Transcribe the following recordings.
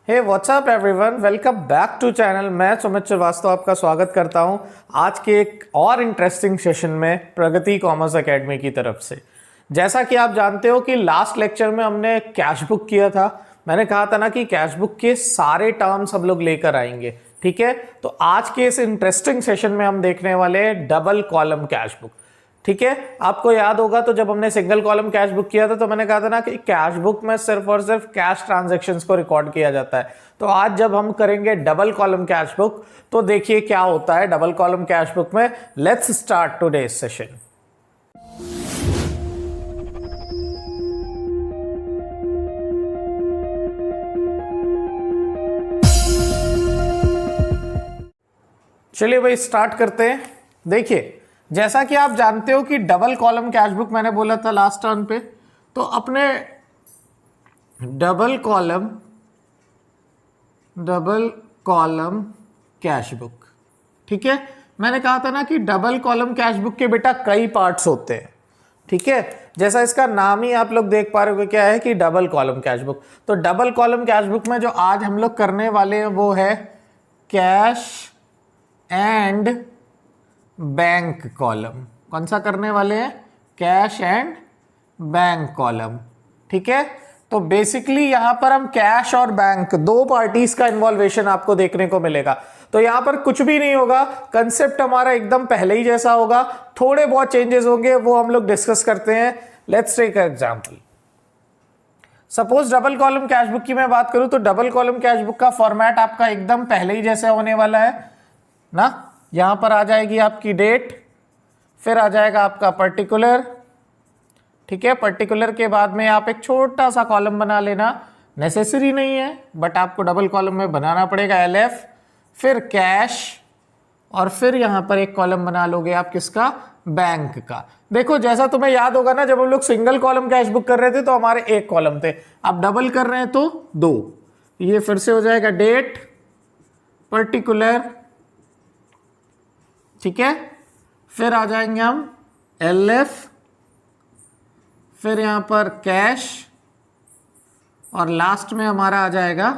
Hey what's up everyone, welcome back to channel. मैं सुमित श्रीवास्तव आपका स्वागत करता हूं आज के एक और इंटरेस्टिंग सेशन में प्रगति कॉमर्स एकेडमी की तरफ से। जैसा कि आप जानते हो कि लास्ट लेक्चर में हमने कैश बुक किया था। मैंने कहा था ना कि कैश बुक के सारे टर्म्स हम लोग लेकर आएंगे, ठीक है। तो आज के इस इंटरेस्टिंग सेशन में हम देखने वाले हैं डबल कॉलम कैश बुक, ठीक है। आपको याद होगा तो जब हमने सिंगल कॉलम कैश बुक किया था तो मैंने कहा था ना कि कैश बुक में सिर्फ और सिर्फ कैश ट्रांजैक्शंस को रिकॉर्ड किया जाता है। तो आज जब हम करेंगे डबल कॉलम कैश बुक तो देखिए क्या होता है डबल कॉलम कैश बुक में। Let's start today's session. चलिए भाई स्टार्ट करते हैं। देखिए जैसा कि आप जानते हो कि डबल कॉलम कैश बुक मैंने बोला था लास्ट टर्न पे, तो अपने डबल कॉलम कैश बुक, ठीक है। मैंने कहा था ना कि डबल कॉलम कैश बुक के बेटा कई पार्ट्स होते हैं, ठीक है। जैसा इसका नाम ही आप लोग देख पा रहे हो क्या है कि डबल कॉलम कैश बुक। तो डबल कॉलम कैश बुक में जो आज हम लोग करने वाले हैं वो है कैश एंड बैंक कॉलम। कौन सा करने वाले हैं? कैश एंड बैंक कॉलम, ठीक है। तो बेसिकली यहां पर हम कैश और बैंक दो पार्टीज का इन्वॉल्वेशन आपको देखने को मिलेगा। तो यहां पर कुछ भी नहीं होगा, कंसेप्ट हमारा एकदम पहले ही जैसा होगा, थोड़े बहुत चेंजेस होंगे वो हम लोग डिस्कस करते हैं। Let's take example. Suppose double column cash book की मैं बात करूं तो डबल कॉलम कैश बुक का फॉर्मेट आपका एकदम पहले ही जैसे होने वाला है ना। यहां पर आ जाएगी आपकी डेट, फिर आ जाएगा आपका पर्टिकुलर, ठीक है। पर्टिकुलर के बाद में आप एक छोटा सा कॉलम बना लेना, नेसेसरी नहीं है बट आपको डबल कॉलम में बनाना पड़ेगा LF, फिर कैश, और फिर यहां पर एक कॉलम बना लोगे आप किसका? बैंक का। देखो जैसा तुम्हें याद होगा ना, जब हम लोग सिंगल कॉलम कैश बुक कर रहे थे तो हमारे एक कॉलम थे, अब डबल कर रहे हैं तो दो। ये फिर से हो जाएगा डेट, पर्टिकुलर, ठीक है। फिर आ जाएंगे हम LF, फिर यहां पर कैश, और लास्ट में हमारा आ जाएगा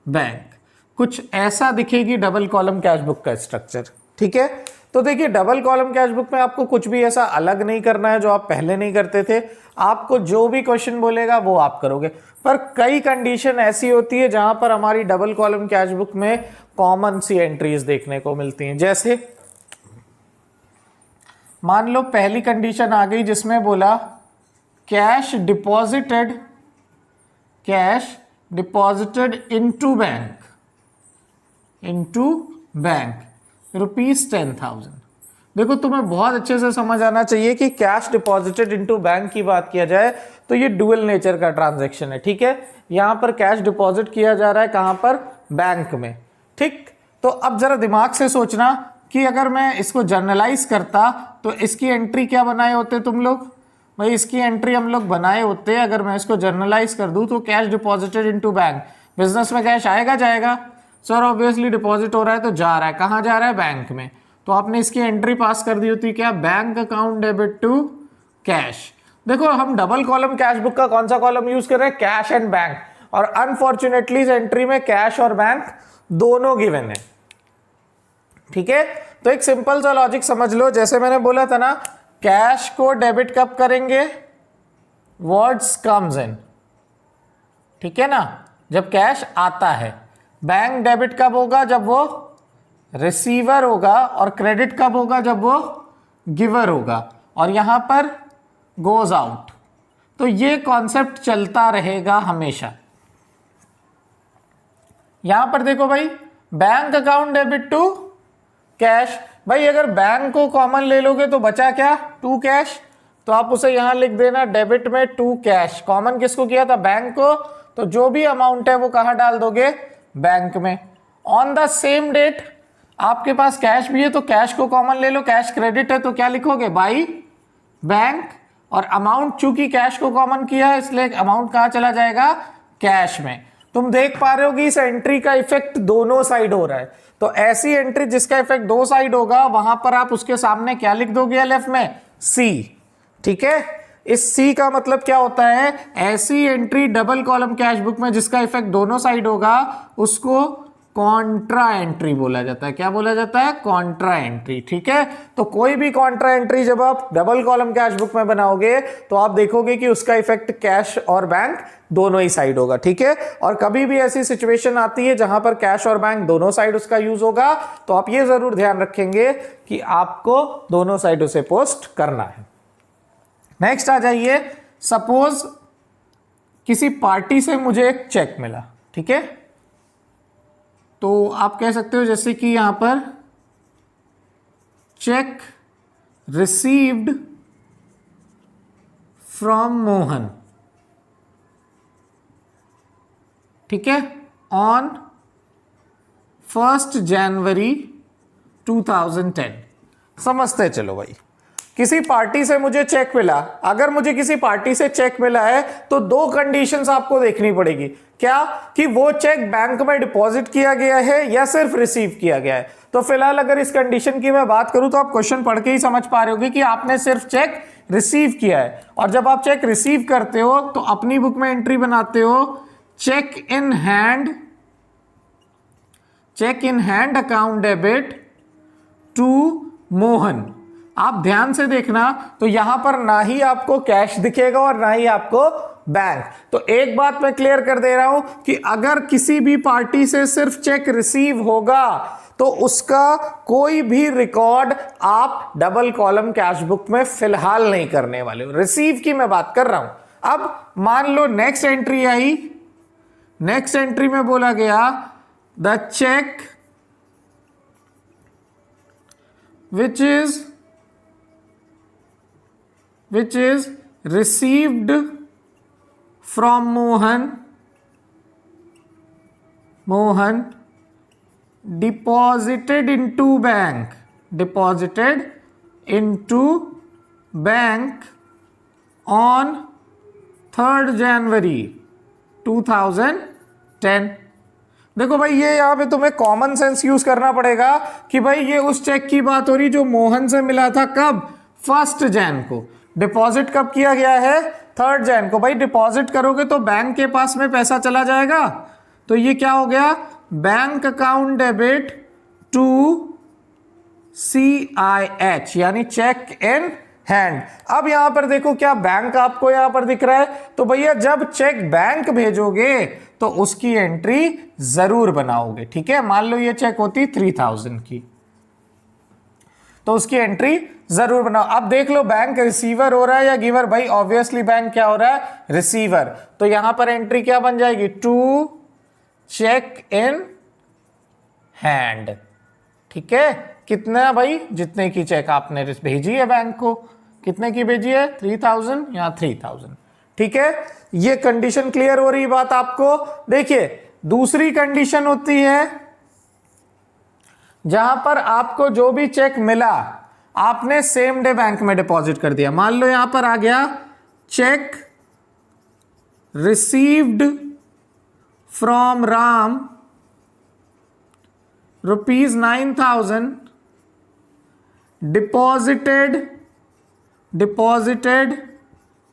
बैंक। कुछ ऐसा दिखेगी डबल कॉलम कैश बुक का स्ट्रक्चर, ठीक है। तो देखिए डबल कॉलम कैश बुक में आपको कुछ भी ऐसा अलग नहीं करना है जो आप पहले नहीं करते थे। आपको जो भी क्वेश्चन बोलेगा वो आप करोगे, पर कई कंडीशन ऐसी होती है जहां पर हमारी डबल कॉलम कैश बुक में कॉमन सी एंट्रीज देखने को मिलती हैं। जैसे मान लो पहली कंडीशन आ गई जिसमें बोला कैश डिपॉजिटेड इनटू बैंक ₹10,000। देखो तुम्हें बहुत अच्छे से समझ आना चाहिए कि कैश डिपॉजिटेड इनटू बैंक की बात किया जाए तो ये डुअल नेचर का ट्रांजैक्शन है, ठीक है। यहां पर कैश डिपॉजिट किया जा रहा है कहां पर? बैंक में, ठीक। तो अब जरा दिमाग से सोचना कि अगर मैं इसको जर्नलाइज करता तो इसकी एंट्री क्या बनाए होते तुम लोग? भाई इसकी एंट्री हम लोग बनाए होते, अगर मैं इसको जर्नलाइज कर दूं तो cash deposited into bank, business में कैश आएगा जाएगा? सर ऑब्वियसली डिपॉजिट हो रहा है तो जा रहा है, कहां जा रहा है? बैंक में। तो आपने इसकी एंट्री पास कर दी होती क्या? Bank account debit to cash. देखो हम डबल कॉलम कैश बुक का कौन सा कॉलम यूज कर रहे हैं? कैश एंड बैंक, और अनफॉर्चुनेटली इस एंट्री में कैश और बैंक दोनों गिवन है, ठीक है। तो एक सिंपल सा लॉजिक समझ लो, जैसे मैंने बोला था ना कैश को डेबिट कब करेंगे? वर्ड्स कम्स इन, ठीक है ना, जब कैश आता है। बैंक डेबिट कब होगा? जब वो रिसीवर होगा, और क्रेडिट कब होगा? जब वो गिवर होगा, और यहां पर गोज आउट। तो ये कॉन्सेप्ट चलता रहेगा हमेशा। यहां पर देखो भाई bank account debit to cash, भाई अगर बैंक को कॉमन ले लोगे तो बचा क्या? टू कैश, तो आप उसे यहां लिख देना डेबिट में टू कैश। कॉमन किसको किया था? बैंक को, तो जो भी अमाउंट है वो कहां डाल दोगे? बैंक में। ऑन द सेम डेट आपके पास कैश भी है तो कैश को कॉमन ले लो, कैश क्रेडिट है तो क्या लिखोगे? बाई बैंक, और अमाउंट चूंकि कैश को कॉमन किया है इसलिए अमाउंट कहां चला जाएगा? कैश में। तुम देख पा रहे हो कि इस एंट्री का इफेक्ट दोनों साइड हो रहा है, तो ऐसी एंट्री जिसका इफेक्ट दो साइड होगा वहां पर आप उसके सामने क्या लिख दोगे? LF में C, ठीक है। इस सी का मतलब क्या होता है, ऐसी entry double column cash book में जिसका इफेक्ट दोनों साइड होगा उसको कॉन्ट्रा एंट्री बोला जाता है। क्या बोला जाता है, कॉन्ट्रा एंट्री। ठीक है, तो कोई भी कॉन्ट्रा एंट्री जब आप डबल कॉलम कैश बुक में बनाओगे तो आप देखोगे कि उसका इफेक्ट कैश और बैंक दोनों ही साइड होगा। ठीक है, और कभी भी ऐसी सिचुएशन आती है जहां पर कैश और बैंक दोनों साइड उसका यूज होगा तो आप ये जरूर ध्यान रखेंगे कि आपको दोनों साइड उसे पोस्ट करना है। नेक्स्ट आ जाइए, सपोज किसी पार्टी से मुझे एक चेक मिला। ठीक है, तो आप कह सकते हो जैसे कि यहां पर चेक रिसीव्ड फ्रॉम मोहन, ठीक है, ऑन 1 जनवरी 2010। समझते चलो भाई, किसी पार्टी से मुझे चेक मिला। अगर मुझे किसी पार्टी से चेक मिला है तो दो कंडीशंस आपको देखनी पड़ेगी। क्या, कि वो चेक बैंक में डिपॉजिट किया गया है या सिर्फ रिसीव किया गया है। तो फिलहाल अगर इस कंडीशन की मैं बात करूं तो आप क्वेश्चन पढ़ के ही समझ पा रहे होगे कि आपने सिर्फ चेक रिसीव किया है। और जब आप चेक रिसीव करते हो तो अपनी बुक में एंट्री बनाते हो, cheque in hand account debit to Mohan. आप ध्यान से देखना तो यहां पर ना ही आपको कैश दिखेगा और ना ही आपको बैंक। तो एक बात मैं क्लियर कर दे रहा हूं कि अगर किसी भी पार्टी से सिर्फ चेक रिसीव होगा तो उसका कोई भी रिकॉर्ड आप डबल कॉलम कैश बुक में फिलहाल नहीं करने वाले हो। रिसीव की मैं बात कर रहा हूं। अब मान लो नेक्स्ट एंट्री आई, नेक्स्ट एंट्री में बोला गया the cheque which is received from Mohan deposited into bank on 3rd January 2010। देखो भाई, ये यहां पे तुम्हें कॉमन सेंस यूज करना पड़ेगा कि भाई ये उस चेक की बात हो रही जो मोहन से मिला था। कब, 1 जैन को। डिपॉजिट कब किया गया है, 3rd जैन को। भाई डिपॉजिट करोगे तो बैंक के पास में पैसा चला जाएगा, तो ये क्या हो गया, bank account debit to CIH यानी चेक इन हैंड। अब यहां पर देखो क्या बैंक आपको यहां पर दिख रहा है, तो भैया जब चेक बैंक भेजोगे तो उसकी एंट्री जरूर बनाओगे। ठीक है, मान लो ये चेक होती 3000 की तो उसकी एंट्री जरूर बनाओ। अब देख लो बैंक रिसीवर हो रहा है या गिवर। भाई ऑब्वियसली बैंक क्या हो रहा है, रिसीवर। तो यहां पर एंट्री क्या बन जाएगी, टू चेक इन हैंड। ठीक है, कितना भाई, जितने की चेक आपने भेजी है बैंक को, कितने की भेजी है, 3000 या 3000। ठीक है, ये कंडीशन क्लियर हो रही बात आपको। देखिए दूसरी कंडीशन होती है जहां पर आपको जो भी चेक मिला आपने सेम डे बैंक में डिपॉजिट कर दिया। मान लो यहां पर आ गया check received from Ram ₹9,000 deposited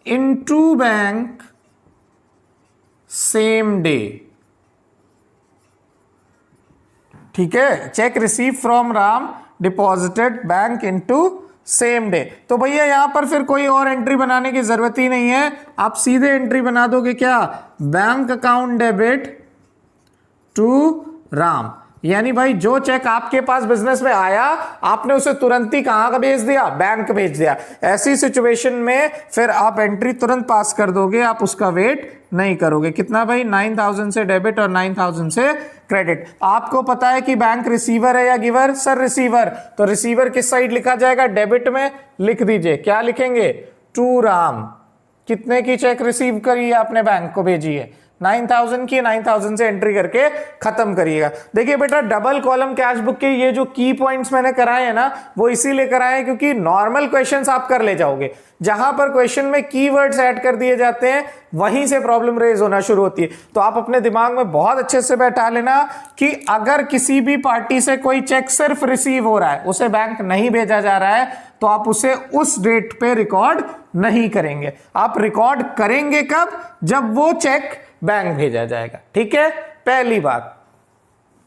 into bank same day। ठीक है, check receive from Ram deposited bank into same day. तो भैया यहां पर फिर कोई और एंट्री बनाने की जरूरत ही नहीं है, आप सीधे एंट्री बना दोगे। क्या, bank account debit to Ram. यानी भाई जो चेक आपके पास बिजनेस में आया आपने उसे तुरंत ही कहां का भेज दिया, बैंक भेज दिया। ऐसी सिचुएशन में फिर आप एंट्री तुरंत पास कर दोगे, आप उसका वेट नहीं करोगे। कितना भाई, 9000 से डेबिट और 9000 से क्रेडिट। आपको पता है कि बैंक रिसीवर है या गिवर, सर रिसीवर। तो रिसीवर किस साइड लिखा जाएगा, डेबिट में लिख दीजिए। क्या लिखेंगे, टू राम। कितने की चेक रिसीव करी है आपने, बैंक को भेजी है 9000 की, 9000 से एंट्री करके खत्म करिएगा। देखिए बेटा, डबल कॉलम कैश बुक के ये जो की पॉइंट्स मैंने कराए हैं ना, वो इसीलिए कराए हैं क्योंकि नॉर्मल क्वेश्चंस आप कर ले जाओगे। जहां पर क्वेश्चन में कीवर्ड्स ऐड कर दिए जाते हैं वहीं से प्रॉब्लम रेज होना शुरू होती है। तो आप अपने दिमाग में बहुत अच्छे से बैठा लेना कि अगर किसी भी पार्टी से कोई चेक सिर्फ रिसीव हो रहा है, उसे बैंक नहीं भेजा जा रहा है, तो आप उसे उस डेट पे रिकॉर्ड नहीं करेंगे। आप रिकॉर्ड करेंगे कब? जब वो चेक बैंक भेजा जाएगा। ठीक है, पहली बात।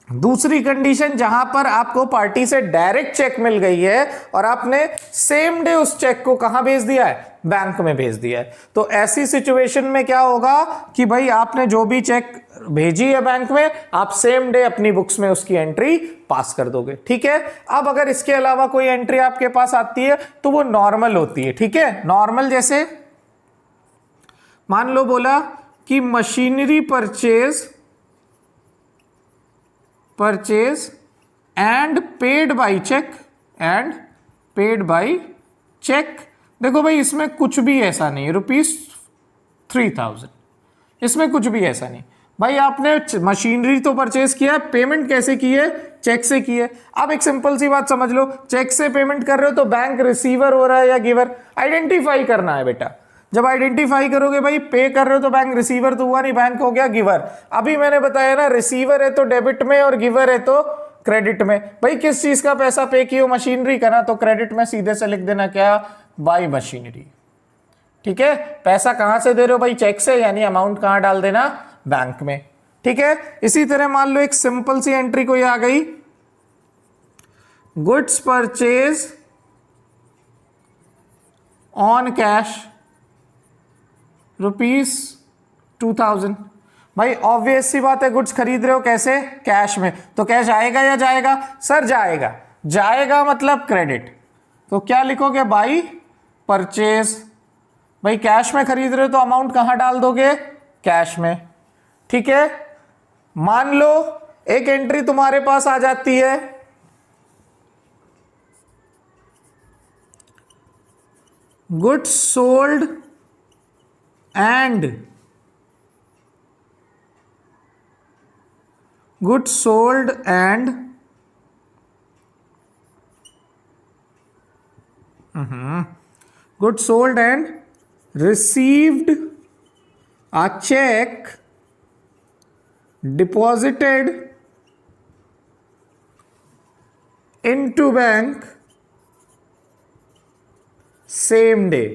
दूसरी कंडीशन, जहां पर आपको पार्टी से डायरेक्ट चेक मिल गई है और आपने सेम डे उस चेक को कहां भेज दिया है? बैंक में भेज दिया है। तो ऐसी सिचुएशन में क्या होगा कि भाई आपने जो भी चेक भेजी है बैंक में, आप सेम डे अपनी बुक्स में उसकी एंट्री पास कर दोगे। ठीक है, अब अगर इसके अलावा कोई एंट्री आपके पास आती है तो वो नॉर्मल होती है। ठीक है, नॉर्मल जैसे मान लो बोला कि machinery purchase and paid by cheque. देखो भाई इसमें कुछ भी ऐसा नहीं, ₹3000, इसमें कुछ भी ऐसा नहीं। भाई आपने मशीनरी तो परचेज किया है, पेमेंट कैसे की है? चेक से की है। अब एक सिंपल सी बात समझ लो, चेक से पेमेंट कर रहे हो तो बैंक रिसीवर हो रहा है या गिवर, आइडेंटिफाई करना है बेटा। जब आइडेंटिफाई करोगे, भाई पे कर रहे हो तो बैंक रिसीवर तो हुआ नहीं, बैंक हो गया गिवर। अभी मैंने बताया ना, रिसीवर है तो डेबिट में और गिवर है तो क्रेडिट में। भाई किस चीज का पैसा पे किया? मशीनरी का ना, तो क्रेडिट में सीधे से लिख देना क्या? Bye machinery. ठीक है, पैसा कहां से दे रहे हो भाई? चेक से, यानी अमाउंट कहां डाल देना? बैंक में। ठीक है, इसी तरह मान लो एक सिंपल सी एंट्री कोई आ गई, गुड्स परचेज ऑन कैश ₹2000। भाई ऑब्वियस सी बात है, गुड्स खरीद रहे हो कैसे? कैश में। तो कैश आएगा या जाएगा? सर जाएगा। जाएगा मतलब क्रेडिट। तो क्या लिखोगे? By purchase. भाई कैश में खरीद रहे हो तो अमाउंट कहां डाल दोगे? कैश में। ठीक है, मान लो एक एंट्री तुम्हारे पास आ जाती है, goods sold and received a check deposited into bank same day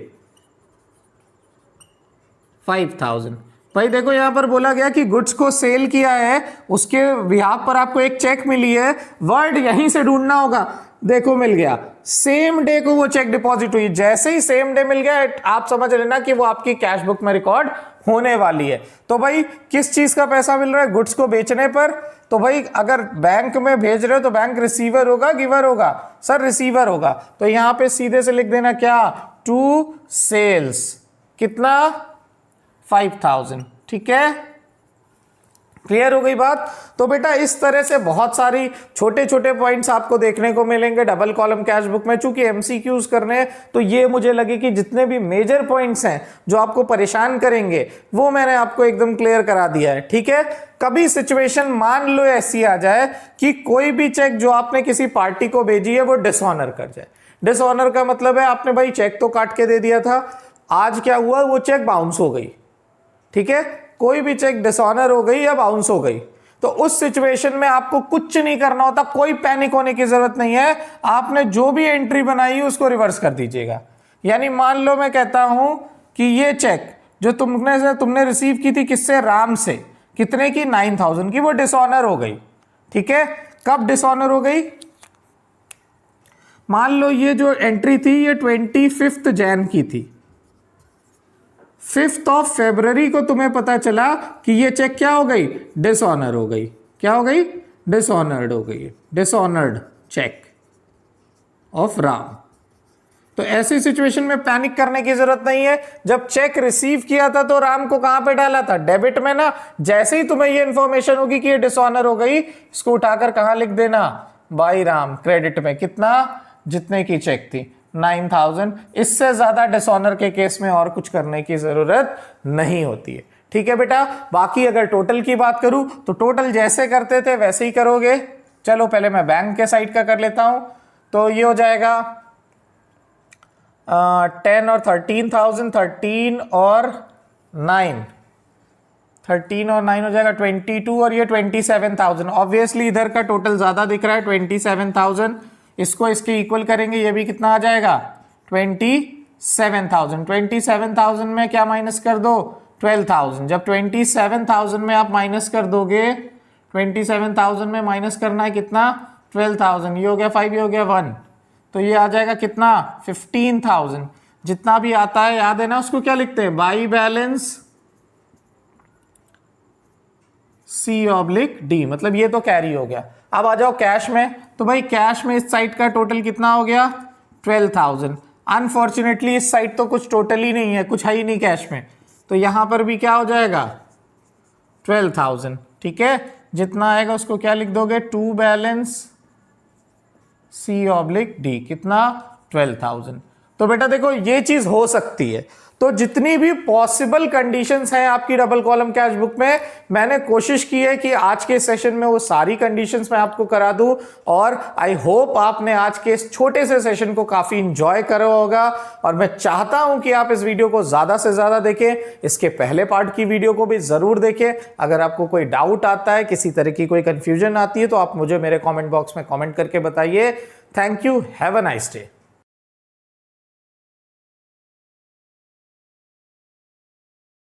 5000। भाई देखो यहां पर बोला गया कि गुड्स को सेल किया है, उसके बिहाफ पर आपको एक चेक मिली है, वर्ड यहीं से ढूंढना होगा। देखो मिल गया, सेम डे को वो चेक डिपॉजिट हुई। जैसे ही सेम डे मिल गया, आप समझ लेना कि वो आपकी कैश बुक में रिकॉर्ड होने वाली है। तो भाई किस चीज का पैसा मिल रहा है? गुड्स को बेचने पर। तो भाई अगर बैंक में भेज रहे हो तो बैंक रिसीवर होगा गिवर होगा? सर रिसीवर होगा। तो यहां पे सीधे से लिख देना क्या? To sales. कितना? 5000। ठीक है, क्लियर हो गई बात? तो बेटा इस तरह से बहुत सारी छोटे छोटे पॉइंट्स आपको देखने को मिलेंगे डबल कॉलम कैश बुक में। चूंकि एमसीक्यूज करने हैं तो ये मुझे लगे कि जितने भी मेजर पॉइंट्स हैं जो आपको परेशान करेंगे वो मैंने आपको एकदम क्लियर करा दिया है। ठीक है, कभी सिचुएशन मान लो ऐसी आ जाए कि कोई भी चेक जो आपने किसी पार्टी को भेजी है वो डिसऑनर कर जाए। डिसऑनर का मतलब है आपने भाई चेक तो काट के दे दिया था, आज क्या हुआ? वो चेक बाउंस हो गई। ठीक है, कोई भी चेक डिसऑनर हो गई या बाउंस हो गई, तो उस सिचुएशन में आपको कुछ नहीं करना होता, कोई पैनिक होने की जरूरत नहीं है। आपने जो भी एंट्री बनाई है उसको रिवर्स कर दीजिएगा। यानी मान लो मैं कहता हूं कि ये चेक जो तुमने रिसीव की थी किससे? राम से। कितने की? 9000 की। वो डिसऑनर हो गई। ठीक है, कब डिसऑनर हो गई? मान लो ये जो एंट्री थी ये 25 जैन की थी, 5 फरवरी को तुम्हें पता चला कि ये चेक क्या हो गई? डिसऑनर हो गई। क्या हो गई? डिसऑनर्ड हो गई। Dishonoured cheque of Ram. तो ऐसी सिचुएशन में पैनिक करने की जरूरत नहीं है। जब चेक रिसीव किया था तो राम को कहां पे डाला था? डेबिट में ना। जैसे ही तुम्हें ये इंफॉर्मेशन होगी कि ये डिसऑनर हो गई, इसको उठाकर कहां लिख देना? बाय राम। क्रेडिट में कितना? जितने की चेक थी 9000। इससे ज्यादा डिसऑनर के केस में और कुछ करने की जरूरत नहीं होती है। ठीक है बेटा, बाकी अगर टोटल की बात करूं तो टोटल जैसे करते थे वैसे ही करोगे। चलो पहले मैं बैंक के साइड का कर लेता हूं। तो ये हो जाएगा 10 और 13,000, 13 और 9, 13 और 9 हो जाएगा 22 और ये 27,000। ऑब्वियसली इधर का टोटल ज्यादा दिख रहा है 27,000। इसको इसके इक्वल करेंगे, ये भी कितना आ जाएगा 27,000। 27,000 में क्या माइनस कर दो 12,000। जब 27,000 में आप माइनस कर दोगे, 27,000 में माइनस करना है कितना 12,000, ये हो गया 5, ये हो गया 1, तो ये आ जाएगा कितना 15,000। जितना भी आता है याद है ना, उसको क्या लिखते हैं बाई बैलेंस C/D, मतलब ये तो कैरी हो गया। अब आ जाओ कैश में, तो भाई कैश में इस साइड का टोटल कितना हो गया 12,000। अनफॉर्चुनेटली इस साइड तो कुछ टोटल ही नहीं है, कुछ है ही नहीं कैश में, तो यहां पर भी क्या हो जाएगा 12,000। ठीक है, जितना आएगा उसको क्या लिख दोगे टू बैलेंस C/D, कितना 12,000। तो बेटा देखो ये चीज हो सकती है। तो जितनी भी पॉसिबल कंडीशंस हैं आपकी डबल कॉलम कैश बुक में, मैंने कोशिश की है कि आज के सेशन में वो सारी कंडीशंस मैं आपको करा दूं, और आई होप आपने आज के इस छोटे से सेशन को काफी इंजॉय करा होगा। और मैं चाहता हूं कि आप इस वीडियो को ज्यादा से ज्यादा देखें, इसके पहले पार्ट की वीडियो को भी जरूर देखें। अगर आपको कोई डाउट आता है, किसी तरह की कोई कंफ्यूजन आती है, तो आप मुझे मेरे कॉमेंट बॉक्स में कॉमेंट करके बताइए। Thank you, have a nice day.